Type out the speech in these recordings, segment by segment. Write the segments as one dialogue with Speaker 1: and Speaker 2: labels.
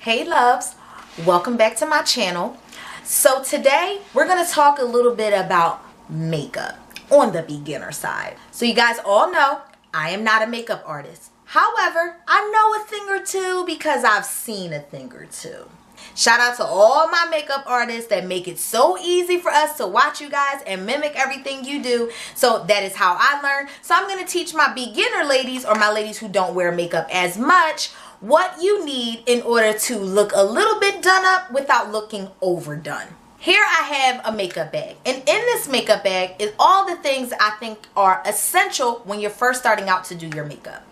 Speaker 1: Hey loves, welcome back to my channel. So today we're going to talk a little bit about makeup on the beginner side. So you guys all know I am not a makeup artist. However, I know a thing or two because I've seen a thing or two. Shout out to all my makeup artists that make it so easy for us to watch you guys and mimic everything you do. So that is how I learned. So I'm going to teach my beginner ladies, or my ladies who don't wear makeup as much, what you need in order to look a little bit done up without looking overdone. Here I have a makeup bag, and in this makeup bag is all the things I think are essential when you're first starting out to do your makeup.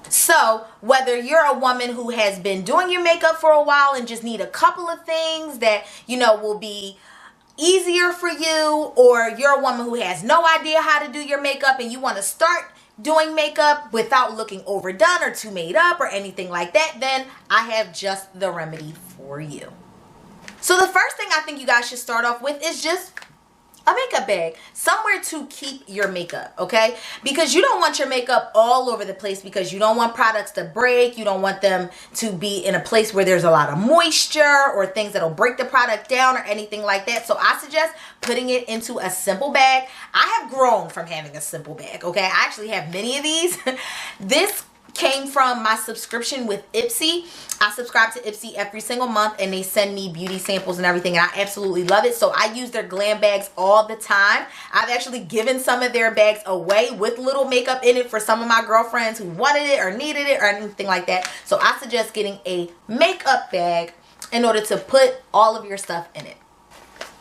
Speaker 1: So whether you're a woman who has been doing your makeup for a while and just need a couple of things that will be easier for you, or you're a woman who has no idea how to do your makeup and you want to start doing makeup without looking overdone or too made up or anything like that, then I have just the remedy for you. So the first thing I think you guys should start off with is just a makeup bag, somewhere to keep your makeup, okay? Because you don't want your makeup all over the place, because you don't want products to break. You don't want them to be in a place where there's a lot of moisture or things that'll break the product down or anything like that. So I suggest putting it into a simple bag. I have grown from having a simple bag, okay? I actually have many of these. This came from my subscription with Ipsy. I subscribe to Ipsy every single month, and they send me beauty samples and everything, and I absolutely love it. So I use their glam bags all the time. I've actually given some of their bags away with little makeup in it for some of my girlfriends who wanted it or needed it or anything like that. So I suggest getting a makeup bag in order to put all of your stuff in it.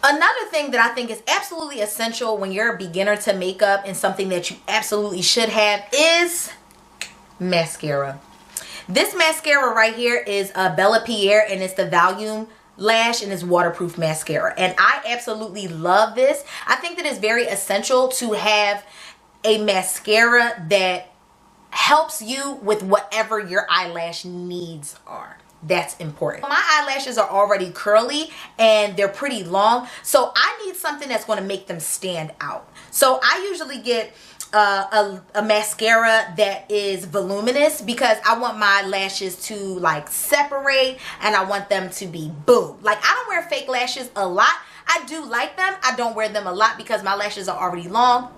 Speaker 1: Another thing that I think is absolutely essential when you're a beginner to makeup, and something that you absolutely should have, is mascara. This mascara right here is a Bella Pierre, and it's the Volume Lash, and it's waterproof mascara, and I absolutely love this. I think that it's very essential to have a mascara that helps you with whatever your eyelash needs are. That's important. My eyelashes are already curly and they're pretty long, so I need something that's going to make them stand out. So I usually get a mascara that is voluminous, because I want my lashes to like separate, and I want them to be boom. Like, I don't wear fake lashes a lot. I do like them. I don't wear them a lot because my lashes are already long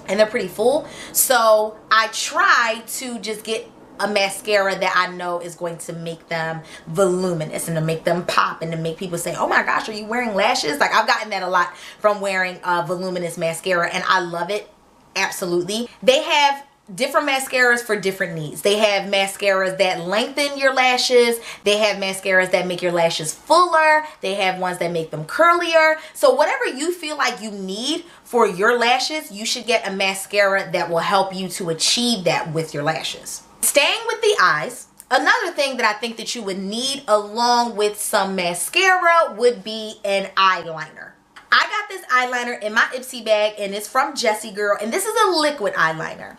Speaker 1: and they're pretty full. So I try to just get a mascara that I know is going to make them voluminous and to make them pop and to make people say, oh my gosh, are you wearing lashes? Like, I've gotten that a lot from wearing voluminous mascara, and I love it. Absolutely. They have different mascaras for different needs. They have mascaras that lengthen your lashes. They have mascaras that make your lashes fuller. They have ones that make them curlier. So whatever you feel like you need for your lashes, you should get a mascara that will help you to achieve that with your lashes. Staying with the eyes, another thing that I think that you would need along with some mascara would be an eyeliner. I got this eyeliner in my Ipsy bag, and it's from Jessie Girl, and this is a liquid eyeliner.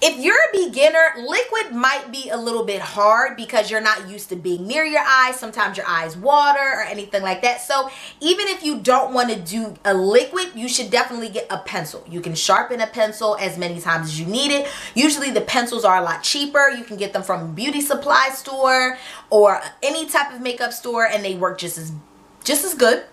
Speaker 1: If you're a beginner, liquid might be a little bit hard because you're not used to being near your eyes. Sometimes your eyes water or anything like that. So even if you don't want to do a liquid, you should definitely get a pencil. You can sharpen a pencil as many times as you need it. Usually the pencils are a lot cheaper. You can get them from a beauty supply store or any type of makeup store, and they work just as good.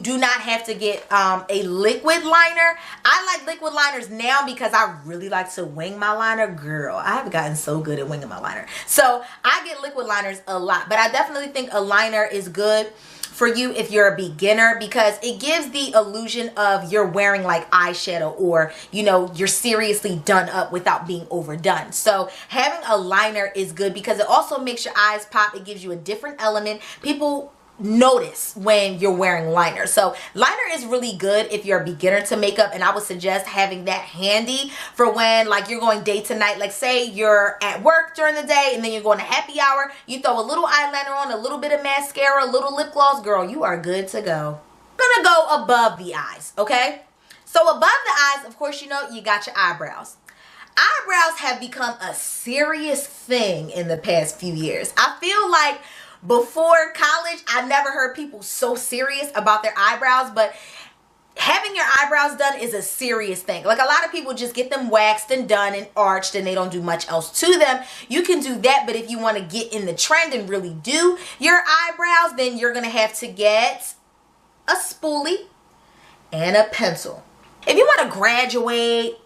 Speaker 1: Do not have to get a liquid liner. I like liquid liners now because I really like to wing my liner. Girl, I have gotten so good at winging my liner. So I get liquid liners a lot, but I definitely think a liner is good for you if you're a beginner, because it gives the illusion of you're wearing like eyeshadow, or you're seriously done up without being overdone. So having a liner is good because it also makes your eyes pop. It gives you a different element. People notice when you're wearing liner. So liner is really good if you're a beginner to makeup, and I would suggest having that handy for when like you're going day to night. Like, say you're at work during the day and then you're going to happy hour, you throw a little eyeliner on, a little bit of mascara, a little lip gloss, girl, you are good to go. I'm gonna go above the eyes, okay? So above the eyes, of course, you got your eyebrows. Eyebrows have become a serious thing in the past few years. I feel like before college, I never heard people so serious about their eyebrows, but having your eyebrows done is a serious thing. Like, a lot of people just get them waxed and done and arched and they don't do much else to them. You can do that, but if you want to get in the trend and really do your eyebrows, then you're going to have to get a spoolie and a pencil. If you want to graduate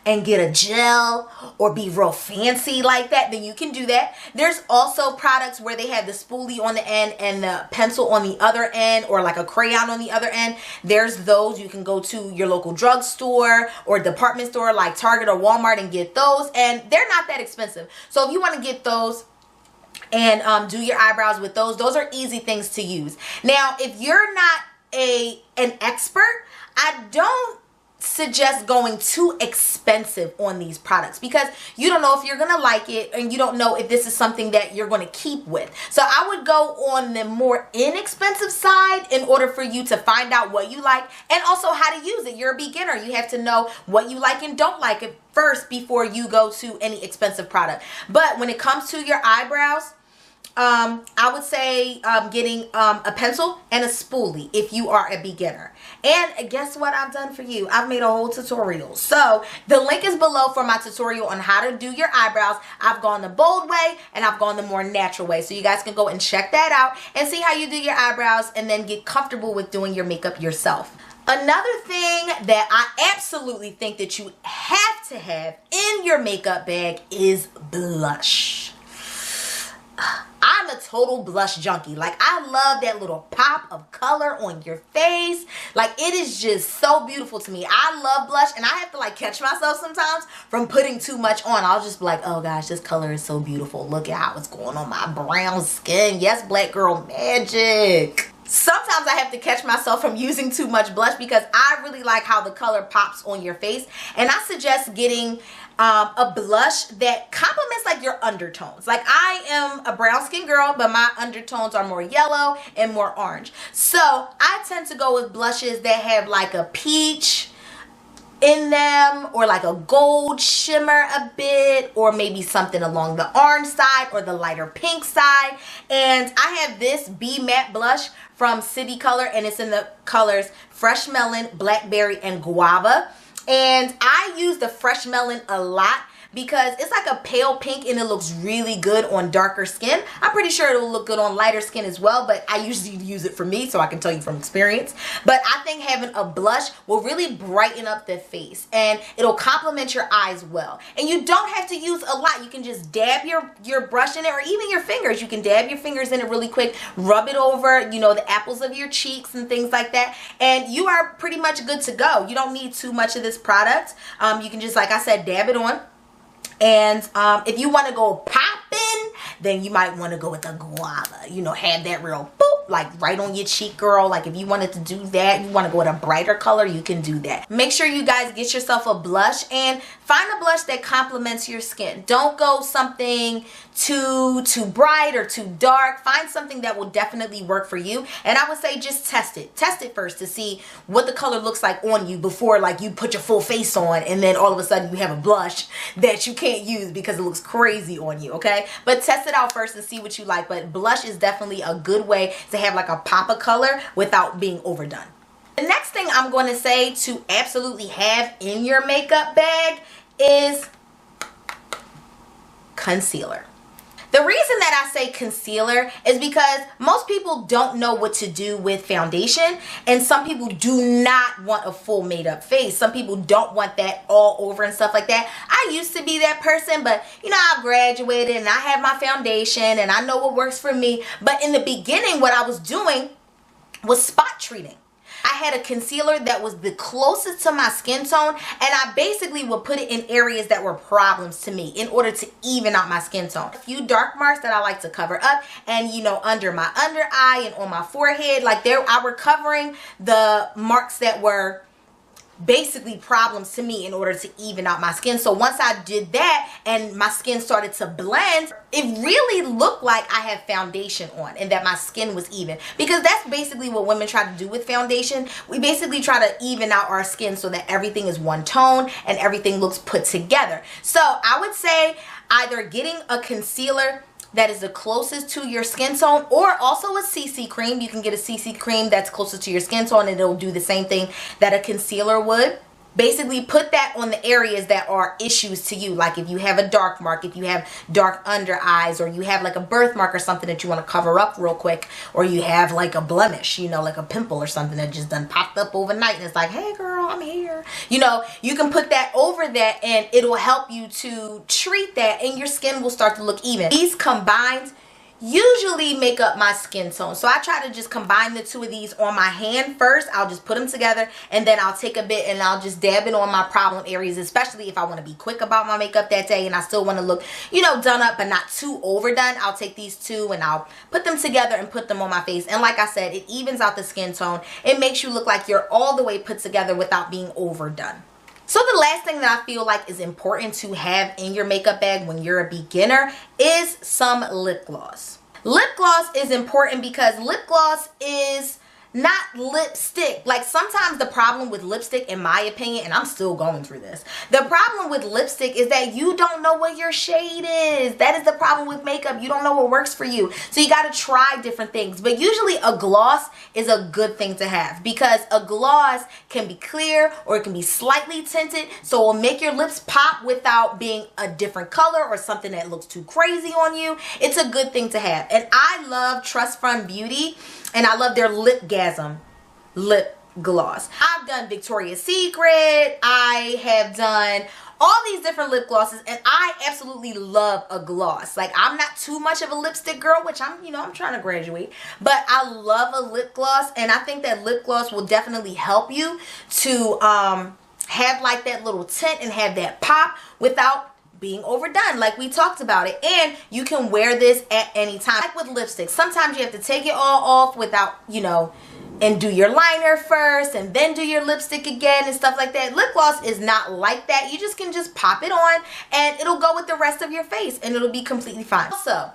Speaker 1: and get a gel or be real fancy like that, then you can do that. There's also products where they have the spoolie on the end and the pencil on the other end, or like a crayon on the other end. There's those. You can go to your local drugstore or department store like Target or Walmart and get those, and they're not that expensive. So if you want to get those and do your eyebrows with those are easy things to use. Now, if you're not an expert, I don't suggest going too expensive on these products, because you don't know if you're gonna like it and you don't know if this is something that you're going to keep with. So I would go on the more inexpensive side in order for you to find out what you like and also how to use it. You're a beginner. You have to know what you like and don't like it first before you go to any expensive product. But when it comes to your eyebrows, I would say getting a pencil and a spoolie if you are a beginner. And guess what I've done for you? I've made a whole tutorial. So the link is below for my tutorial on how to do your eyebrows. I've gone the bold way and I've gone the more natural way. So you guys can go and check that out and see how you do your eyebrows and then get comfortable with doing your makeup yourself. Another thing that I absolutely think that you have to have in your makeup bag is blush. I'm a total blush junkie. Like, I love that little pop of color on your face. Like, it is just so beautiful to me. I love blush, and I have to like catch myself sometimes from putting too much on. I'll just be like, oh gosh, this color is so beautiful. Look at how it's going on my brown skin. Yes, black girl magic. Sometimes I have to catch myself from using too much blush because I really like how the color pops on your face. And I suggest getting a blush that complements like your undertones. Like, I am a brown skin girl, but my undertones are more yellow and more orange. So I tend to go with blushes that have like a peach in them, or like a gold shimmer a bit, or maybe something along the orange side or the lighter pink side. And I have this Be Matte blush from City Color, and it's in the colors Fresh Melon, Blackberry, and Guava. And I use the Fresh Melon a lot because it's like a pale pink and it looks really good on darker skin. I'm pretty sure it'll look good on lighter skin as well, but I usually use it for me, so I can tell you from experience. But I think having a blush will really brighten up the face and it'll complement your eyes well. And you don't have to use a lot. You can just dab your brush in it, or even your fingers. You can dab your fingers in it really quick, rub it over, you know, the apples of your cheeks and things like that, and you are pretty much good to go. You don't need too much of this product. You can just, like I said, dab it on. And if you want to go popping, then you might want to go with the Guava. You know, have that real boop, like right on your cheek, girl. Like, if you wanted to do that, you want to go with a brighter color, you can do that. Make sure you guys get yourself a blush and find a blush that complements your skin. Don't go something too bright or too dark. Find something that will definitely work for you. And I would say just test it. Test it first to see what the color looks like on you before like you put your full face on and then all of a sudden you have a blush that you can't use because it looks crazy on you, okay? But test it out first and see what you like. But blush is definitely a good way to have like a pop of color without being overdone. The next thing I'm going to say to absolutely have in your makeup bag is concealer. The reason that I say concealer is because most people don't know what to do with foundation, and some people do not want a full made up face. Some people don't want that all over and stuff like that. I used to be that person, but you know, I've graduated and I have my foundation and I know what works for me. But in the beginning, what I was doing was spot treating. I had a concealer that was the closest to my skin tone, and I basically would put it in areas that were problems to me in order to even out my skin tone. A few dark marks that I like to cover up, and you know, under my under eye and on my forehead, like I were covering the marks that were basically problems to me in order to even out my skin. So once I did that and my skin started to blend, it really looked like I had foundation on and that my skin was even, because that's basically what women try to do with foundation. We basically try to even out our skin so that everything is one tone and everything looks put together. So I would say either getting a concealer that is the closest to your skin tone, or also a CC cream. You can get a CC cream that's closest to your skin tone and it'll do the same thing that a concealer would. Basically put that on the areas that are issues to you, like if you have a dark mark, if you have dark under eyes, or you have like a birthmark or something that you want to cover up real quick, or you have like a blemish, you know, like a pimple or something that just done popped up overnight and it's like, hey girl, I'm here. You know, you can put that over that and it'll help you to treat that and your skin will start to look even. These combined usually make up my skin tone, so I try to just combine the two of these on my hand first. I'll just put them together and then I'll take a bit and I'll just dab it on my problem areas, especially if I want to be quick about my makeup that day and I still want to look, you know, done up but not too overdone. I'll take these two and I'll put them together and put them on my face, and like I said, it evens out the skin tone. It makes you look like you're all the way put together without being overdone. So the last thing that I feel like is important to have in your makeup bag when you're a beginner is some lip gloss. Lip gloss is important because lip gloss is not lipstick. Like sometimes the problem with lipstick, in my opinion, and I'm still going through this, the problem with lipstick is that you don't know what your shade is. That is the problem with makeup. You don't know what works for you. So you got to try different things. But usually a gloss is a good thing to have because a gloss can be clear or it can be slightly tinted. So it will make your lips pop without being a different color or something that looks too crazy on you. It's a good thing to have. And I love Trust Fund Beauty. And I love their Lipgasm lip gloss. I've done Victoria's Secret. I have done all these different lip glosses, and I absolutely love a gloss. Like, I'm not too much of a lipstick girl, which I'm trying to graduate, but I love a lip gloss, and I think that lip gloss will definitely help you to have like that little tint and have that pop without being overdone, like we talked about it. And you can wear this at any time. Like with lipstick, sometimes you have to take it all off without, you know, and do your liner first and then do your lipstick again and stuff like that. Lip gloss is not like that. You just can just pop it on and it'll go with the rest of your face and it'll be completely fine. So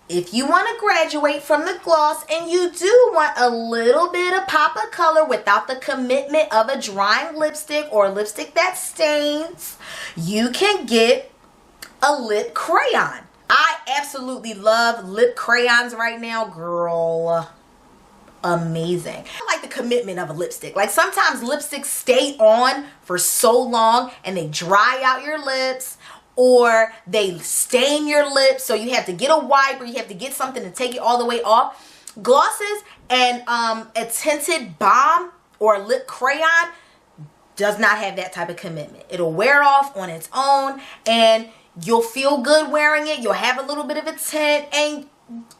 Speaker 1: if you want to graduate from the gloss and you do want a little bit of pop of color without the commitment of a drying lipstick or lipstick that stains, you can get a lip crayon. I absolutely love lip crayons right now, girl. Amazing. I like the commitment of a lipstick. Like sometimes lipsticks stay on for so long and they dry out your lips, or they stain your lips, so you have to get a wipe or you have to get something to take it all the way off. Glosses and a tinted balm or a lip crayon does not have that type of commitment. It'll wear off on its own and you'll feel good wearing it. You'll have a little bit of a tint and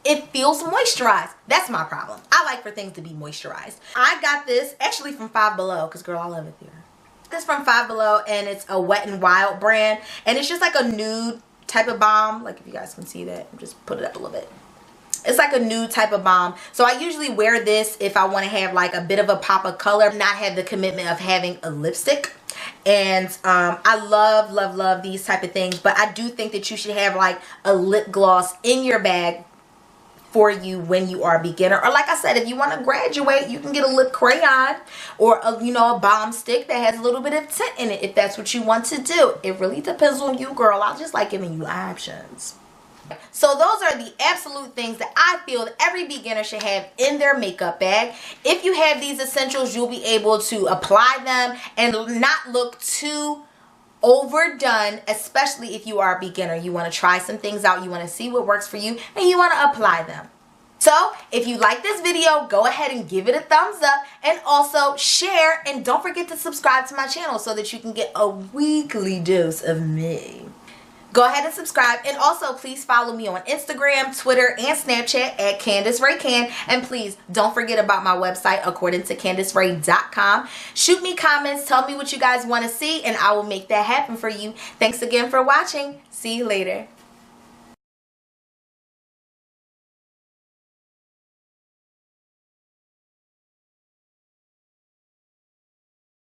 Speaker 1: it feels moisturized. That's my problem. I like for things to be moisturized. I got this actually from Five Below because girl, I love it there. This from Five Below and it's a Wet n Wild brand and it's just like a nude type of balm. Like if you guys can see that, just put it up a little bit. It's like a nude type of balm. So I usually wear this if I want to have like a bit of a pop of color, not have the commitment of having a lipstick. And I love these type of things, but I do think that you should have like a lip gloss in your bag for you when you are a beginner. Or like I said, if you want to graduate, you can get a lip crayon or a, a balm stick that has a little bit of tint in it if that's what you want to do. It really depends on you, girl. I just like giving you options. So those are the absolute things that I feel that every beginner should have in their makeup bag. If you have these essentials, you'll be able to apply them and not look too overdone, especially if you are a beginner. You want to try some things out, you want to see what works for you, and you want to apply them. So if you like this video, go ahead and give it a thumbs up and also share, and don't forget to subscribe to my channel so that you can get a weekly dose of me. Go ahead and subscribe, and also please follow me on Instagram, Twitter, and Snapchat at Candice Ray Can. And please don't forget about my website, according to CandiceRay.com. Shoot me comments, tell me what you guys want to see, and I will make that happen for you. Thanks again for watching. See you later.